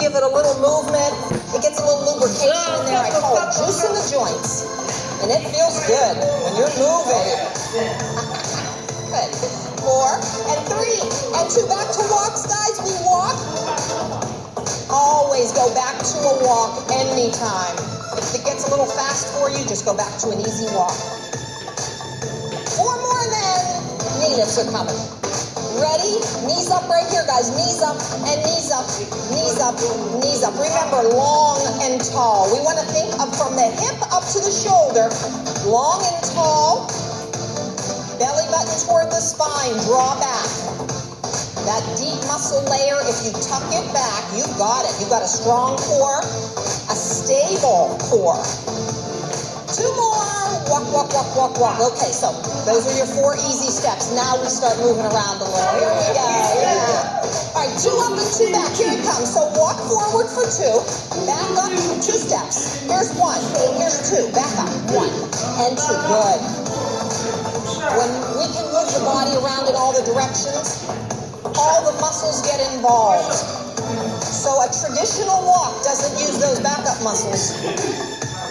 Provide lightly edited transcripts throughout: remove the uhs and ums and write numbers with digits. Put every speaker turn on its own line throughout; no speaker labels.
give it a little movement. It gets a little lubrication in there. I call it juicing the joints. And it feels good when you're moving. Good. 4 and 3 and 2. Back to walks, guys. We walk. Always go back to a walk anytime. If it gets a little fast for you, just go back to an easy walk. 4 more and then knee lifts are coming. Ready? Knees up right here, guys. Knees up and knees up, knees up, knees up. Remember, long and tall. We want to think of from the hip up to the shoulder. Long and tall. Belly button toward the spine. Draw back. That deep muscle layer, if you tuck it back, you've got it. You've got a strong core, a stable core. 2 more. Walk, walk, walk, walk, walk. Okay, so those are your 4 easy steps. Now we start moving around a little. Here we go. Yeah. All right, 2 up and 2 back. Here it comes. So walk forward for 2. Back up 2 steps. Here's 1. Here's 2. Back up. 1 and 2. Good. When we can move the body around in all the directions, all the muscles get involved. So a traditional walk doesn't use those backup muscles.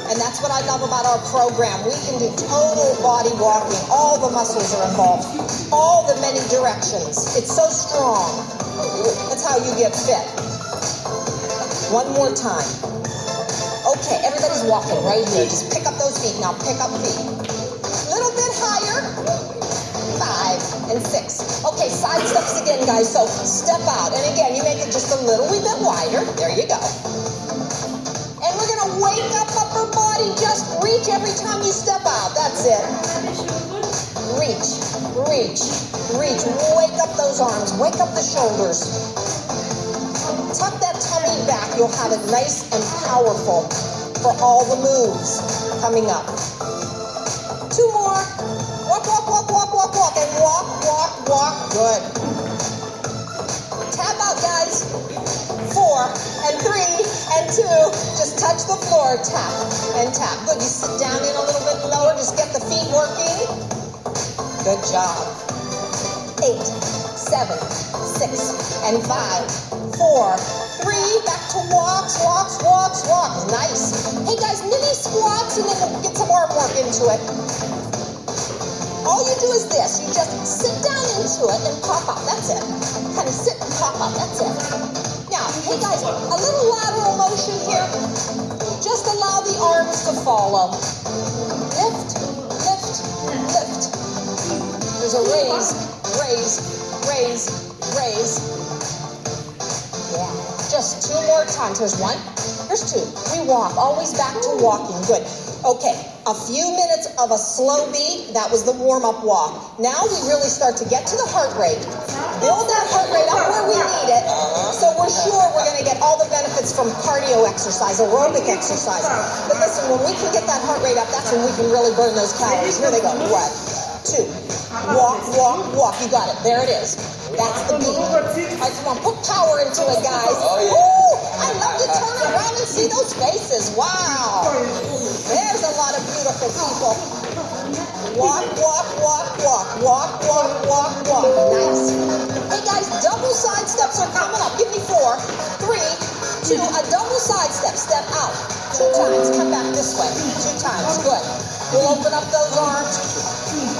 And that's what I love about our program. We can do total body walking. All the muscles are involved. All the many directions. It's so strong. That's how you get fit. 1 more time. Okay, everybody's walking right here. Just pick up those feet. Now pick up feet. Little bit higher. 5 and 6. Okay, side steps again, guys. So step out. And again, you make it just a little wee bit wider. There you go. And we're going to wake up upper body. Just reach every time you step out. That's it. Reach, reach, reach. Wake up those arms. Wake up the shoulders. Tuck that tummy back. You'll have it nice and powerful for all the moves coming up. 2 more. Walk, walk, walk, walk, walk, walk. And walk, walk, walk. Good. Tap out, guys. 4 and 3 and 2. Just touch the floor. Tap and tap. Good. You sit down in a little bit lower. Just get the feet working. Good job. 8, 7, 6, and 5, 4, 3. Back to walks, walks, walks, walks. Nice. Hey, guys, mini squats, and then we'll get some arm work into it. All you do is this. You just sit down into it and pop up. That's it. Kind of sit and pop up. That's it. Now, hey, guys, a little lateral motion here. Just allow the arms to follow. Lift, lift, lift. There's a raise, raise, raise, raise. Yeah. Just 2 more times. Here's 1. Here's 2. We walk. Always back to walking. Good. Okay. A few minutes of a slow beat. That was the warm-up walk. Now we really start to get to the heart rate. Build that heart rate up where we need it. So we're sure we're going to get all the benefits from cardio exercise, aerobic exercise. But listen, when we can get that heart rate up, that's when we can really burn those calories. Here they go. 1, 2. Walk, walk, walk. You got it. There it is. That's the beat. All right, come on. Put power into it, guys. Ooh, I love to turn around and see those faces. Wow. There's a lot of beautiful people. Walk, walk, walk, walk. Walk, walk, walk, walk. Nice. Hey, guys, double side steps are coming up. Give me 4, 3, 2. A double side step. Step out. 2 times. Come back this way. 2 times. Good. We'll open up those arms.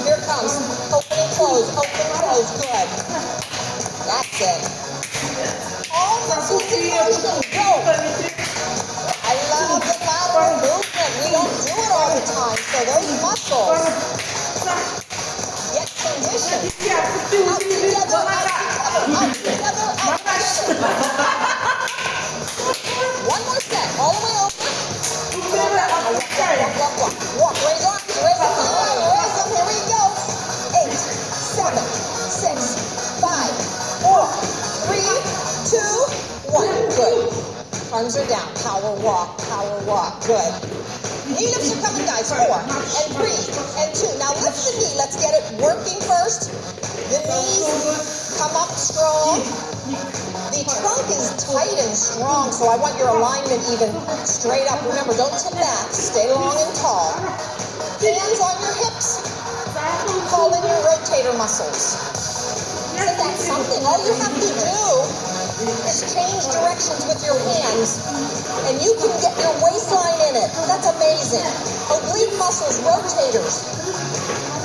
Here it comes. Open and close. Open and close. Good. That's it. All muscles in motion. Go. I love the lateral movement. We don't do it all the time. So those muscles get conditioned. Out together, out together, out together. 1 more set. All the way over. Walk, walk, walk. Walk. Raise arms. Raise them. Raise them. Here we go. 8, 7, 6, 5, 4, 3, 2, 1. Good. Arms are down. Power walk. Power walk. Good. Knee lifts are coming, guys. 4 and 3 and 2. Now lift the knee. Let's get it working first. The knees come up strong. The trunk is tight and strong, so I want your alignment even straight up. Remember, don't tip back. Stay long and tall. Hands on your hips. Call in your rotator muscles. Isn't that something? All you have to do is change directions with your hand times, and you can get your waistline in it. That's amazing. Oblique muscles, rotators.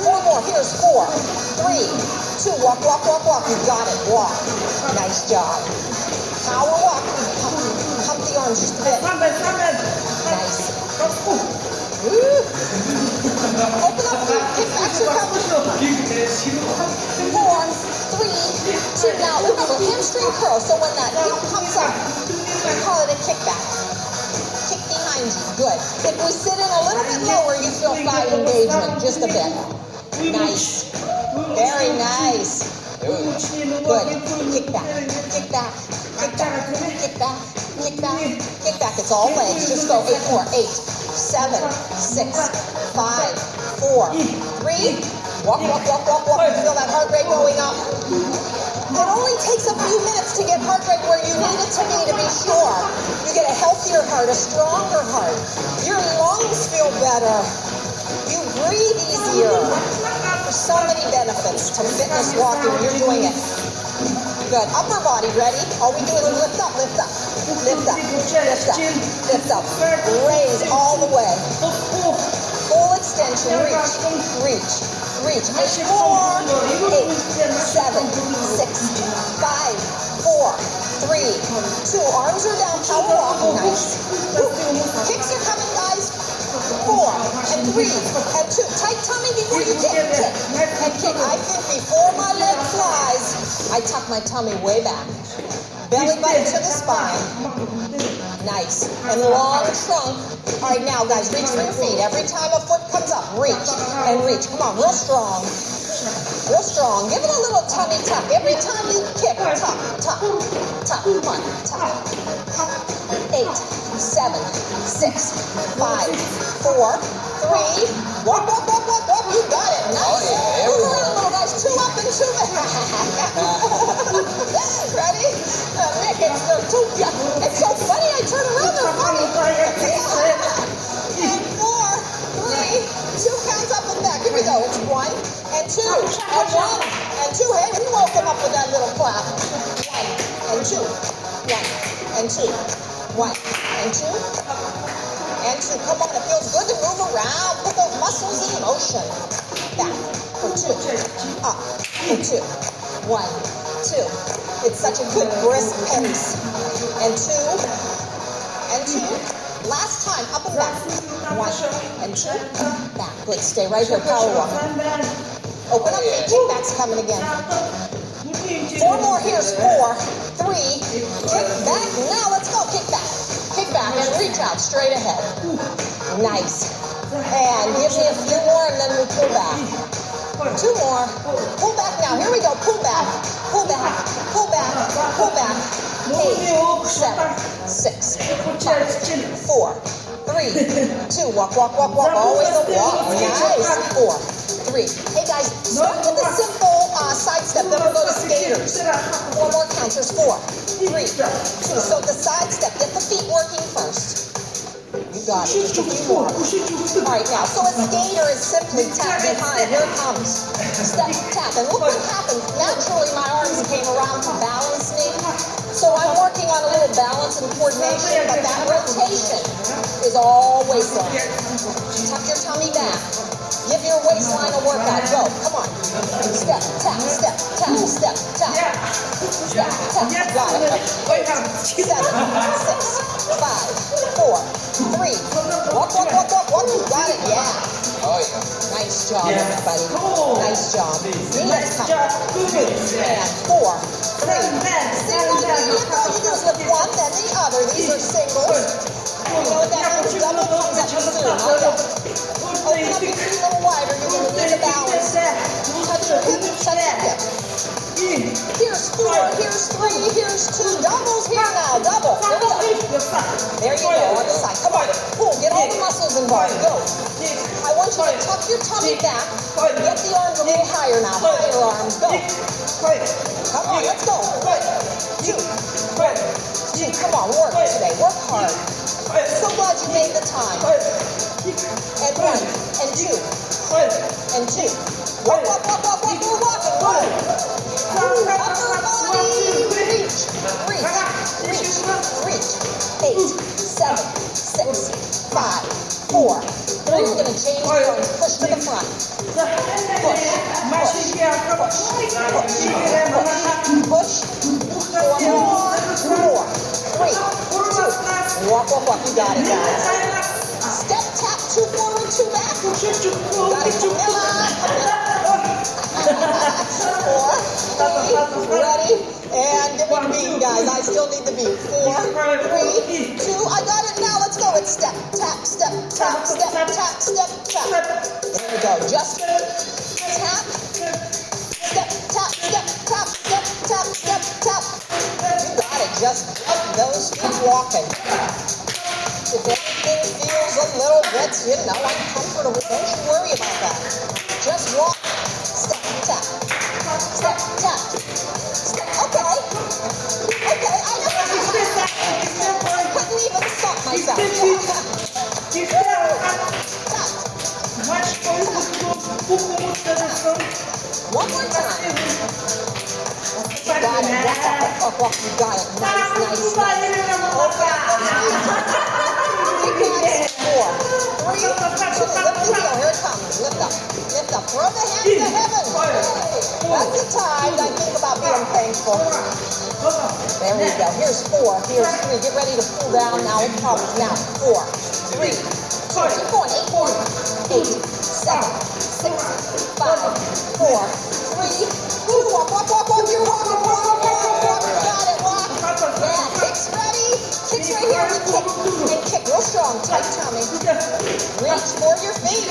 4 more. Here's 4, 3, 2. Walk, walk, walk, walk. You got it. Walk. Nice job. Power walk. Pump the arms just a bit. Nice. Woo. Open up feet. Kickbacks are coming. 4, 3, 2. Now remember, hamstring curl. So when that heel comes up, we call it a kickback. Kick behind you. Good. If we sit in a little bit lower, you feel thigh engagement. Just a bit. Nice. Very nice. Good. Kick back. Kick back. Kick back. Kick back. Kick back. Kick back. It's all legs. Just go 8 more. 8, 7, 6, 5, 4, 3. Walk, walk, walk, walk, walk. You feel that heart rate going up. It only takes a few minutes to get heart rate where you need it to be sure. You get a healthier heart, a stronger heart. Your lungs feel better. You breathe easier. There's so many benefits to fitness walking. You're doing it. Good. Upper body, ready? All we do is lift up, lift up, lift up, lift up, lift up. Raise all the way. Full extension. Reach, reach, reach. 8 more. 8, 7, 6, 5, 4, 3, 2. Arms are down. Power walk. Nice. Kicks are coming, guys. 4 and 3 and 2. Tight tummy before you kick. Kick and kick. I think before my leg flies, I tuck my tummy way back. Belly button to the spine. Nice. And long trunk. All right, now, guys, reach for your feet. Every time a foot comes up, reach and reach. Come on, real strong. Real strong. Give it a little tummy tuck. Every time you kick, tuck, tuck, tuck. Come on, tuck. 8, 7, 6, 5, 4, 3. Walk, walk, walk, walk, walk. You got it. Nice. Move around, little guys. 2 up and 2 back. Ready? Nick, it's so funny. I turn around, they're funny. And 4, 3, 2 counts up and back. Here we go. It's 1 and 2 and 1 and 2. Hey, we woke them up with that little clap. 1 and 2. 1 and 2. 1 and 2 and 2. Come on, it feels good to move around. Put those muscles in motion. Back for 2. Up for 2. 1, 2. It's such a good brisk pace. And 2 and 2. Last time, up and back. 1 and 2. Back. Good. Stay right here. Power walk. Open up feet. Kickback's coming again. 4 more. Here's 4, 3. Kick back. Now let's go. Kick back. Kick back and reach out straight ahead. Nice. And give me a few more and then we pull back. 2 more. Pull back now. Here we go. Pull back. Pull back. Pull back. Pull back. 8, 7, 6, 5, 4, 3, 2. Walk, walk, walk, walk. Always a walk. Nice. 4, 3. Hey guys, start with a simple side step. Then we'll go to skaters. 4 more counts. There's 4, 3, 2. So the side step. Get the feet working first. You got it. Just a few more. All right, now, so a skater is simply tap behind. Here it comes. Step, tap. And look what happened. Naturally, my arms came around to balance me. So I'm working on a little balance and coordination, but that rotation is all waistline. Tuck your tummy back. Give your waistline a workout. Go. Come on. Step, tap, step, tap, step, tap. Step, tap. Got it. 8, 7, 6, 5, 4, 3. Walk, walk, walk, walk, walk. You got it. Yeah. Oh, yeah. Nice job, everybody. Nice job. Let's come. And 4, 3. Single knee. Look, all you do is lift one, then the other. These are singles. You know what that means? Double comes up soon. Open up your feet a little wider. You're going to need a balance. Touch your hip, touch your hip. Here's 4, here's 3, here's 2. Doubles here now. Double. Here we go. There you go. On the side. Come on. Pull. Get all the muscles involved. Go. I want you to tuck your tummy back. Get the arms a little higher now. Higher arms. Go. Come on. Let's go. 1, 2. 1, 2. Come on. Work today. Work hard. So glad you made the time. And 1 and 2 and 2. Walk, walk, walk, walk, walk. We're walking. 1. Upper body. Reach, reach, reach, reach. 8, 7, 6, 5, 4, 3. We're going to change the arms. Push to the front. Push, push, push, push. 4 more. 3, 2. Walk, walk, walk. You got it, guys. Step, tap, 2 forward, 2 back. Got it, Camilla. 4, 3, ready, and give me the beat, guys. I still need the beat. 4, 3, 2. I got it now. Let's go. It's step, tap, step, tap, step, tap, step, tap. There we go. Just tap, step, tap, step, tap, step, tap, step, tap. You got it. Just get those feet walking. If anything feels a little bit, uncomfortable, don't you worry about that. Just walk, step, tap, step, tap, step. Okay, I couldn't even stop myself. One more time. You got it. Walk. You got it. Nice. Okay, guys. 4, 3, 2. Lift the heel. Here it comes. Lift up. Throw the hands to heaven. That's the time I think about being thankful. There we go. Here's 4. Here's 3. Get ready to pull down. Now it comes. Now 4, 3, 2. Keep going. 8, 7, 6, 5, 4, 3, 2. Walk. You're walking. Got it. Walk. Yeah. Kicks ready. Kicks right here. And kick real strong. Tight tummy. Reach for your feet.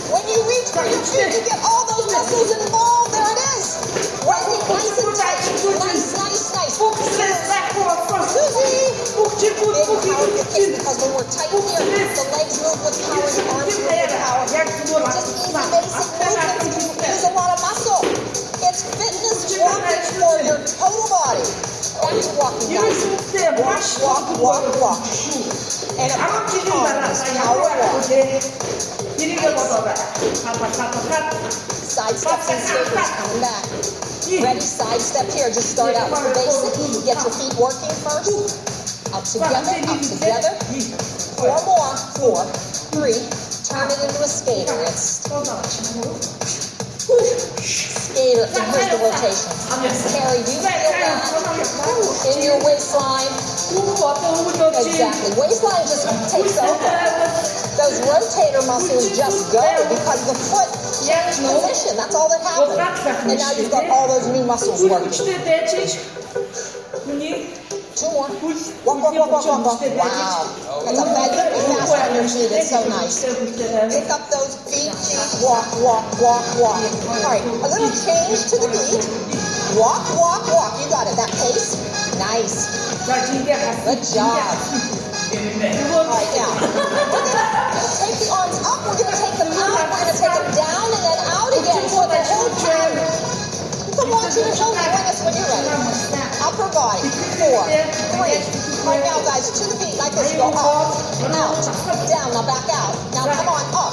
When you reach for your feet, you get all those muscles involved. There it is. Right, nice and tight. Nice. Susie. Big power kicks because when we're tight here, the legs move with power, the arms move with power. Just easy basic movements can use a lot of muscle. It's fitness working for your total body. Back to walking, guys. Walk. And a arms, power walk. Side steps and staples coming back. Ready, side step here. Just start out with the basic. Get your feet working first. Up together. 4 more. 4, 3. Turn it into a skater. It's skater. And here's the rotation. Carrie, do you feel that in your waistline? Exactly. Waistline just takes over. Those rotator muscles just go because the foot changed position. That's all that happened. And now you've got all those new muscles working. 2 more. Walk. Wow. That's a bad fast on your feet. It's so nice. Pick up those feet. Walk. All right. A little change to the beat. Walk. You got it. That pace. Nice. Good job. All right, now. We're going to take the arms up. We're going to take them out. We're going to take them down and then out again for the whole time. You can watch it and show me when you're ready. Upper body. 4, 3. Right now, guys, to the beat like this. Go up, out, down. Now back out. Now come on, up,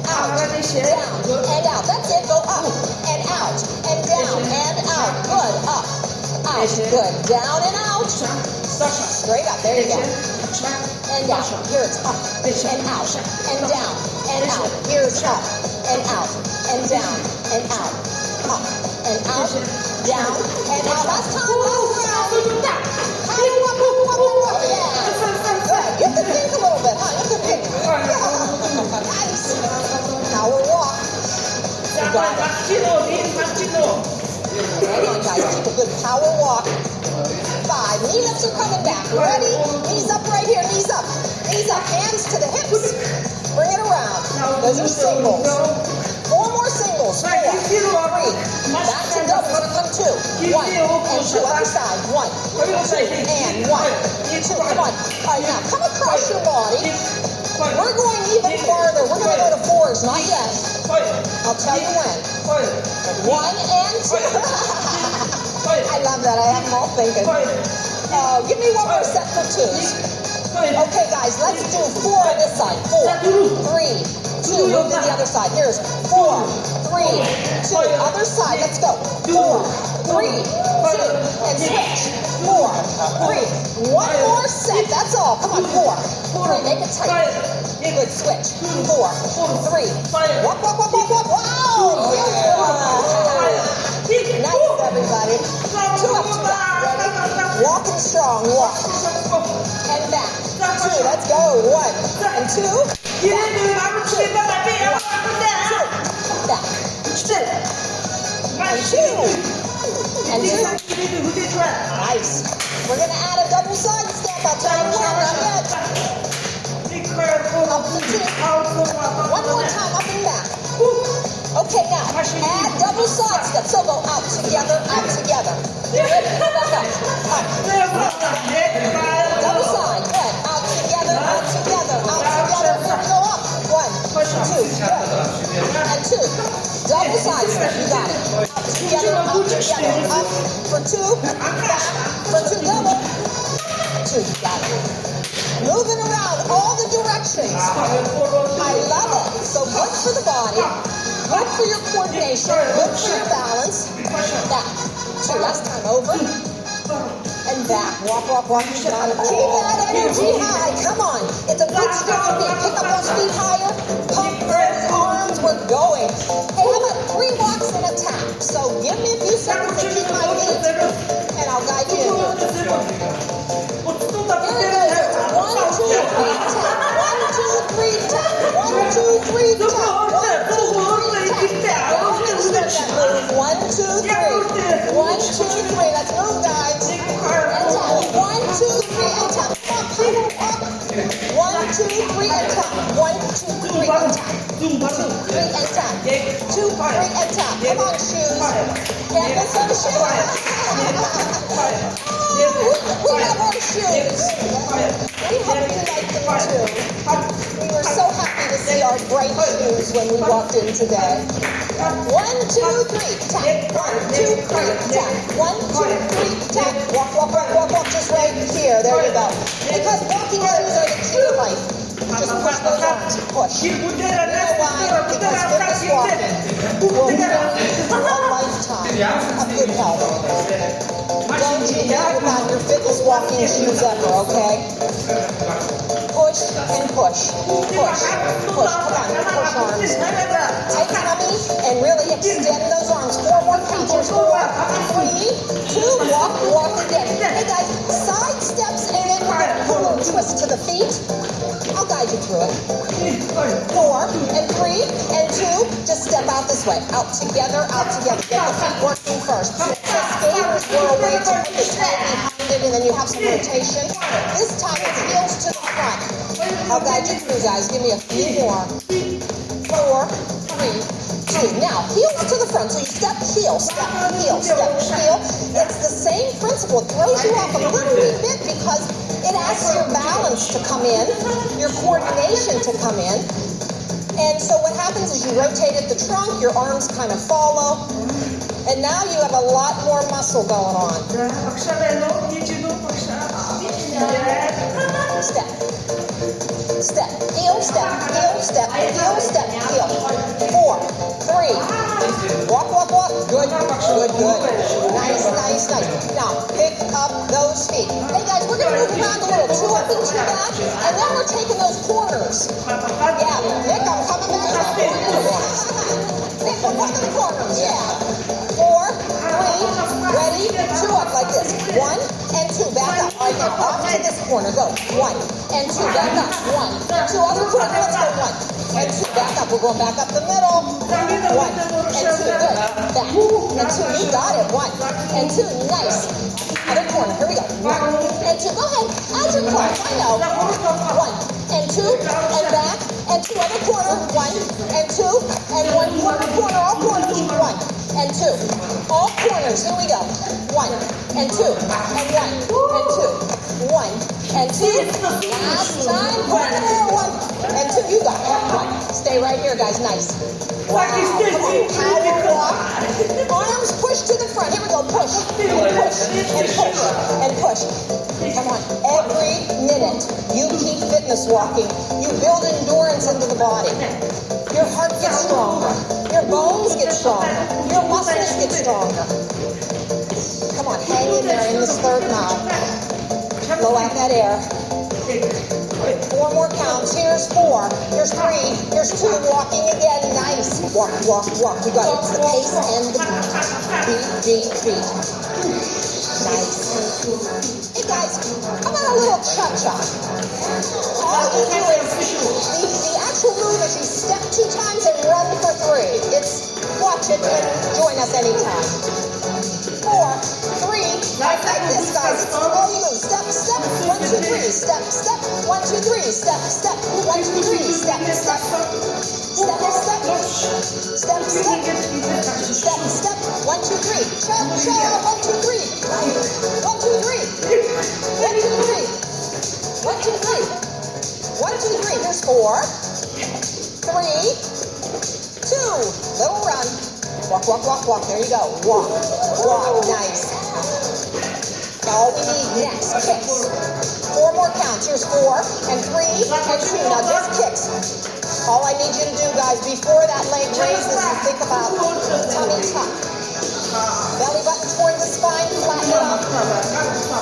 out, down, and out. That's it. Go up and out and down and out. Good. Up, out, good. Down and out. Straight up. There you go. And down. Here it's up and out and down and out. Here's up and out and down and out. Up and out, down and out. Last time. You have to think a little bit, huh? You have to think. Nice. Power walk. You got it. Hang on, guys. Keep a good power walk. 5. Knee lifts are coming back. Ready? Knees up right here. Knees up. Hands to the hips. Bring it around. Those are singles. 4 more singles. 4, 3. Back to doubles. Here come 2. 1 and 2. Other side. 1, 2, and 1, 2. Come on. All right, now come across your body. We're going even farther. We're going to go to 4s. Not yet. I'll tell you when. 1 and 2. I love that. I have them all thinking. Give me one more set for 2s. Okay, guys, let's do 4 on this side. 4, 3, 2. Move to the other side. Here's 4, 3, 2. Other side. Let's go. 4, 3, 2. And switch. 4, 3. One more set. That's all. Come on, 4, 3, make it tight. Good, switch. 4, 3. Walk, walk, walk, walk, walk. Wow! Good. Nice, everybody. 2 up, 2 back. Ready? Walking strong. Walk. And back. 2. Let's go. 1 and 2. Back. 2. Back. 2. And 2. And 2. Nice. We're going to add a double side step. I'll tell you when. Not yet. Up and 2. One more time. Up and back. Okay, now add double side step. So go out together, out together. Ready? Go back up. Up. Double side. Good. Out together, out together, out together. Here we go up. 1, 2. Good. And 2. Double side step. You got it. Out together, out together. Up for 2. Back for 2. Double. 2. Got it. Moving around all the directions. I love it. So good for the body. Good for your coordination, good for your balance. Back. 2, last time over. And back. Walk, walk, walk. Keep that energy high. Come on. It's a good strong beat. Pick up those feet higher. Pump those arms. We're going. Hey, how about 3 walks and a tap? So give me a few seconds to keep my feet, and I'll guide you. Here it goes. 1, 2, 3, tap. 1, 2, 3, tap. 1, 2, 3, tap. 1, 2, 3, tap. 1, 2, 3. 1, 2, 3. Let's move, guys. And tap. 1, 2, 3, and tap. Up. 1, 2, 3, and tap. 1, 2, 3, and tap. 2, 3, and tap. 2, 3, and tap. Come on, shoes. Can't miss those shoes. We love our shoes. We hope you like them too. We were so happy to see our bright shoes when we walked in today. 1, 2, 3, tap. 1, 2, 3, tap. 1, 2, 3, tap. Walk, walk, walk, walk, walk. Just right here. There you go. Because walking shoes are the key to life. Just push those arms. Push. You know why? Because fitness walking will bring you a lifetime of good health. Don't you think about your fitness walking shoes ever, okay? Push and push. Push. Push. Come on, push arms. Tight tummy and really extend those arms. 4 more counters. 4, 3, 2, walk, walk again. Hey guys, side steps and then we're going to pull and twist to the feet. I'll guide you through it. 4 and 3 and 2. Just step out this way. Out together, out together. Get the feet working first. The skaters were a way to put the toe behind it and then you have some rotation. This time it's heels to the front. I'll guide you through, guys. Give me a few more. 4, 3, 2. Now, heels to the front. So you step, heel, step, heel, step, heel. It's the same principle. It throws you off a little bit because it asks your balance to come in, your coordination to come in. And so what happens is you rotate at the trunk, your arms kind of follow, and now you have a lot more muscle going on. Step. Step. Heel, step, heel, step, heel, step, heel. 4, 3. Walk, walk, walk. Good, good, good. Nice, nice, nice. Now, pick up those feet. Hey guys, we're going to move around a little. 2 up and 2 back. And then we're taking those corners. Yeah, Nick, I'm coming back. Nick, we're going to the corners. Yeah. 4, 3, ready, 2 up like this. 1 and 2, back up. All right, now off to this corner. Go. 1 and 2, back up. 1, 2, other corner. Let's go. 1 and 2, back up. We're going back up the middle. 1 and 2, good. Back and 2, you got it. 1 and 2, nice. Other corner. Here we go. 1 and 2, go ahead. Add your cards. I know. 1 and 2, and back and 2, other corner. 1 and 2, and 1 corner. All corners. 1 and 2. All corners. Here we go. 1 and 2 and 1 and 2. 1 and 2. Last time. Corner. 1 and 2. You got it. 1. Stay right here, guys. Nice. Wow. Come on. Power walk. Arms push to the front. Here we go. Push. Push. And push. And push. Come on. Every minute you keep fitness walking, you build endurance into the body. Your heart gets stronger. Your bones get stronger. Your muscles get stronger. Come on, hang in there in this third mile. Blow out that air. 4 more counts. Here's 4. Here's 3. Here's 2. Walking again. Nice. Walk, walk, walk. You got it. It's the pace and the beat, beat, beat. Nice. Hey guys, how about a little cha-cha? All you do is, the actual move is you step 2 times and run for 3. It's, watch it and join us anytime. 4, 3, like this guys. It's all you move. Step, step, 1, 2, 3. Step, step, 1, 2, 3. Step, step, 1, 2, 3. Step, step. Step, step. Step, step. Step, step, 1, 2, 3. Cha-cha, 1, 2, 3. 1, 2, 3. 1, 2, 3. 1, 2, 3. 1, 2, 3. Here's 4, 3, 2. Little run. Walk, walk, walk, walk. There you go. Walk, walk. Nice. All we need next, kicks. 4 more counts. Here's 4 and 3 and 2. Now just kicks. All I need you to do, guys, before that leg raises, is think about tummy tuck. Belly button toward the spine, flatten it up.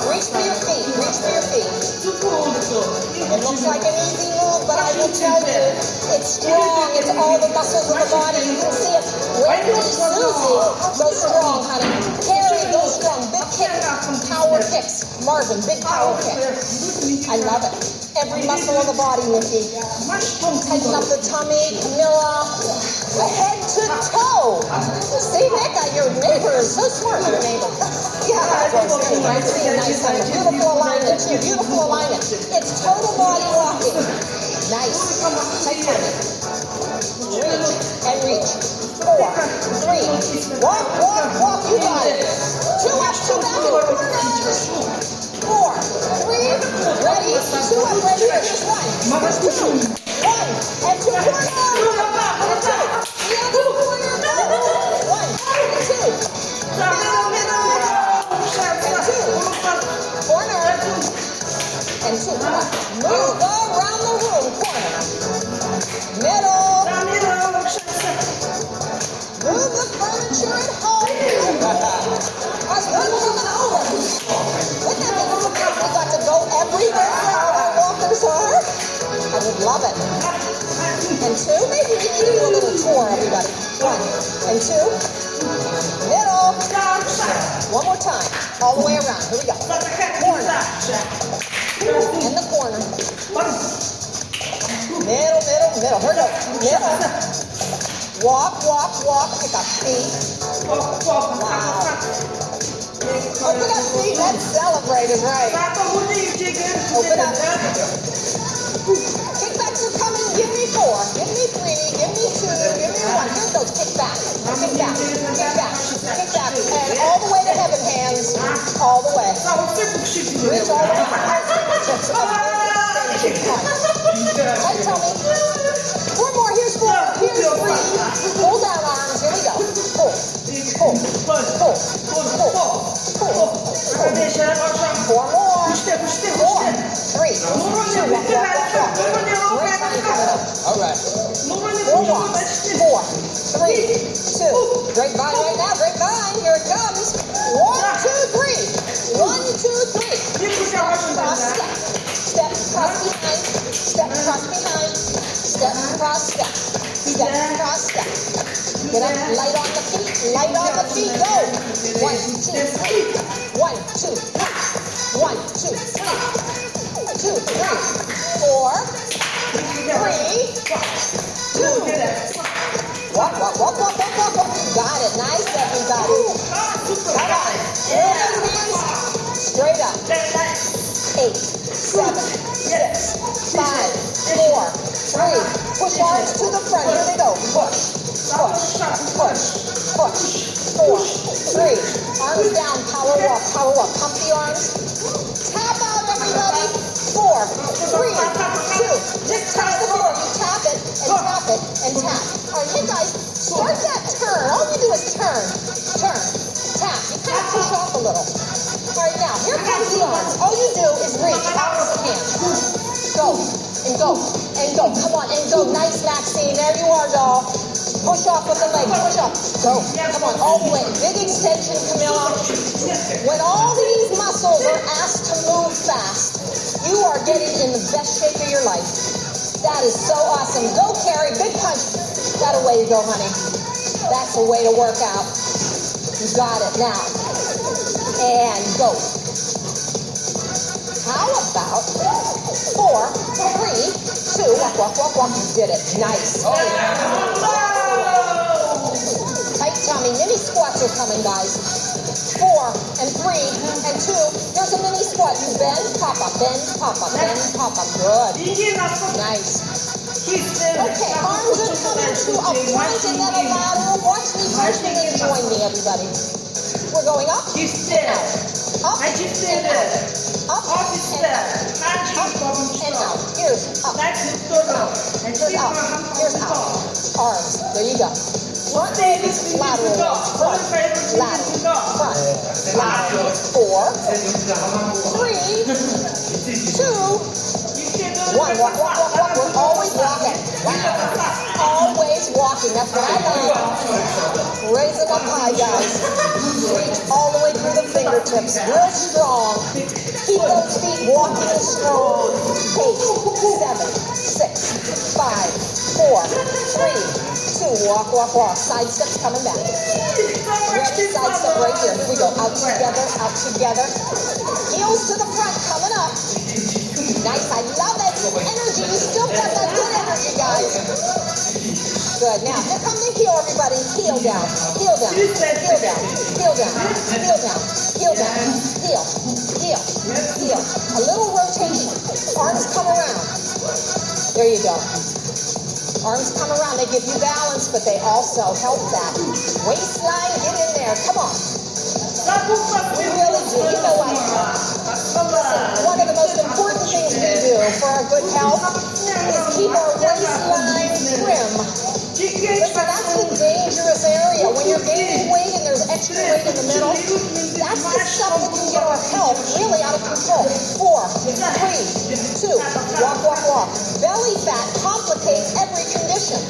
Reach for your feet. Reach for your feet. It looks like an easy move, but I will tell you, it's strong. It's all the muscles of the body. You can see it. Randy Susie goes strong, honey. Carrie goes strong. Big kick, power kicks. Marvin, big power kick. I love it. Every muscle of the body, Nikki. Tighten up the tummy, Camilla. Head to toe. See, Nick, your neighbor is so smart, your neighbor. Yeah, I see a nice one. Beautiful alignment, too. Beautiful alignment. It's total body walking. Nice. Tight tummy. Reach and reach. 4, 3. Walk, walk, walk. You got it. 2 up, 2 back, and corners. 4, 3. Ready? 2 up, ready. Here's 1. Here's 2. 1 and 2 corners. And 2. The other corner. 1 and 2. Middle, middle. And 2. Corner. And 2. Come on. Move around the room. Corner. Middle. Move the furniture at home. Us women coming over. Wouldn't that be great? We got to go everywhere where our walkers are. I would love it. And 2, maybe we need to do a little tour, everybody. 1 and 2. Middle. 1 more time. All the way around. Here we go. Corner. In the corner. Middle, middle, middle. Here we go. Middle. Walk, walk, walk. Pick up feet. Wow. Open up feet. Let's celebrate it, right? Open up. Kickbacks are coming. Give me 4. Give me 3. Give me 2. Give me 1. Here it goes. Kick back. Kick back. Kick back. Kick back. And all the way to heaven, hands. All the way. Reach all the way. Tight tummy. 4 more. Here's 4. Here's 3. Pull down arms. Here we go. Pull. Pull. Pull. Pull. Pull. 4 more. 4, 3, 2, 1. Walk, walk, walk, walk. Great time coming up. All right. 4 walks. 4, 3, 2. Grapevine right now. Grapevine. Here it comes. 1, 2, 3. 1, 2, 3. Cross step. Step cross behind. Step cross behind. Step cross step. Step cross step. Get up. Light on the feet. Light on the feet. Go. 1, 2, 3. 1, 2, 3. 1, 2, 3. 2, 3, 4, 3, 2. Walk, walk, walk, walk, walk, walk, walk. Got it. Nice, everybody. Come on. Hands straight up. 8, 7, 6, 5, 4, 3. Push arms to the front. Here we go. Push, push, push, push. 4, 3. Arms down. Power walk, power walk. Pump the arms. Tap out, everybody. 4, 3, 2. Just tap the floor. You tap it and tap it and tap. All right, you guys, start that turn. All you do is turn, turn, tap. You kind of push off a little. All right, now, here comes the arms. All you do is reach. Opposite hand. Go and go and go. Come on and go. Nice, Maxine. There you are, doll. Push off with the leg. Push off. Go. Come on, all the way. Big extension, Camilla. When all these muscles are asked to move fast, You are getting in the best shape of your life. That is so awesome. Go, Carrie. Big punch. That a way to go, honey. That's a way to work out. You got it now. And go. How about 4, 3, 2, walk, walk, walk, walk. You did it. Nice. Tight tummy. Mini squats are coming, guys. 4 and 3 and 2. There's a mini squat. You bend, pop up, bend, pop up, bend, pop up. Good. Nice. Okay, arms are coming to a front and then a lateral. Watch me first and then join me, everybody. We're going up and out. Up and out. Up and out. Up and out. Here's up. Here's out. Here's out. Arms. There you go. Front legs, lateral legs. Front, lateral, front, lateral. 4, 3, 2, 1. Walk, walk, walk, walk. We're always walking. Wow. Always walking. That's what I like. Raise them up high, guys. Reach all the way through the fingertips. Real strong. Keep those feet walking strong. 8, 7, 6, 5, 4, 3, 2. Walk, walk, walk. Side steps coming back. Ready? Side step right here. Here we go. Out together, out together. Heels to the front, coming up. Nice. I love it. Energy. You still got that good energy, guys. Good. Now, here comes the heel, everybody. Heel down. Heel down. Heel down. Heel down. Heel down. Heel down. Heel. Heel. Heel. A little rotation. Arms come around. There you go. Arms come around. They give you balance, but they also help that waistline. Get in there. Come on. We really do. You know what? Listen, one of the most important things we do for our good health is keep our waistline trim. Listen, that's the dangerous area. When you're gaining weight and there's extra weight in the middle, that's the stuff that can get our health really out of control. 4, 3, 2, walk, walk, walk. Belly fat complicates every condition.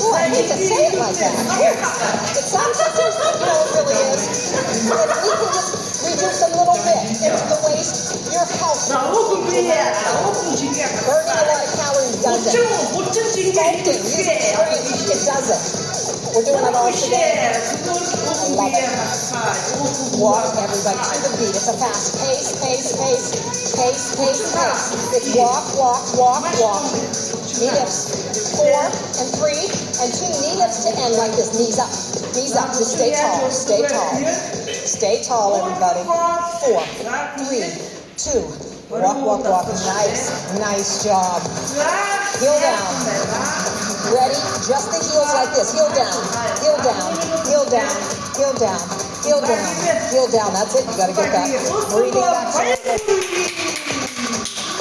Oh, I hate to say it like that. It sounds like there's, you know, it really is. If we can just reduce a little bit into the waist, your health will be burning a lot of calories does it. Sculpting, using strength, it does it. We're doing it all today. Love it. Walk, everybody, to the beat. It's a fast pace, pace, pace, pace, pace, pace. It's walk, walk, walk, walk. Knee lifts. 4 and 3 and 2. Knee lifts to end like this. Knees up. Knees up. Just stay tall. Stay tall. Stay tall, everybody. 4, 3, 2. Walk, walk, walk. Nice. Nice job. Heel down. Ready? Just the heels like this. Heel down. Heel down. Heel down. Heel down. Heel down. Heel down. That's it. You got to get that. Breathing back to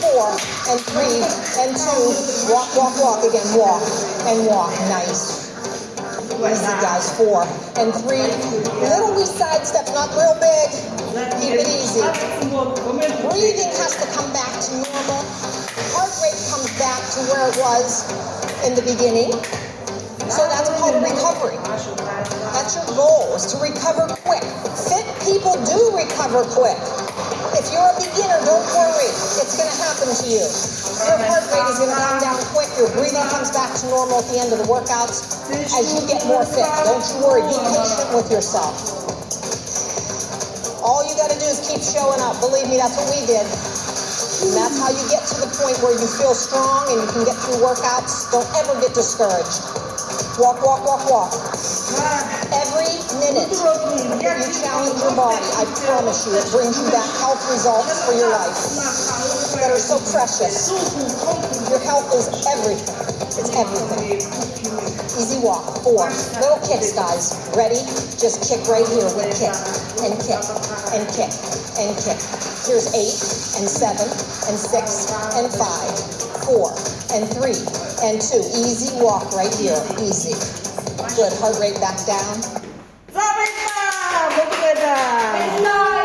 4 and 3 and 2. Walk, walk, walk. Again, walk and walk. Nice. Easy, guys. 4 and 3. Little wee side steps, not real big. Keep it easy. Breathing has to come back to normal. Heart rate comes back to where it was in the beginning. So that's called recovery. That's your goal, is to recover quick. Fit people do recover quick. If you're a beginner, don't worry. It's going to happen to you. Your heart rate is going to come down quick. Your breathing comes back to normal at the end of the workouts as you get more fit. Don't you worry. Be patient with yourself. All you got to do is keep showing up. Believe me, that's what we did. And that's how you get to the point where you feel strong and you can get through workouts. Don't ever get discouraged. Walk, walk, walk, walk. Every minute that you challenge your body, I promise you, it brings you back health results for your life that are so precious. Your health is everything. It's everything. Easy walk. 4. Little kicks, guys. Ready? Just kick right here with kick and kick and kick and kick. Here's 8 and 7 and 6 and 5, 4 and 3 and 2. Easy walk right here. Easy. Good. Heart rate back down.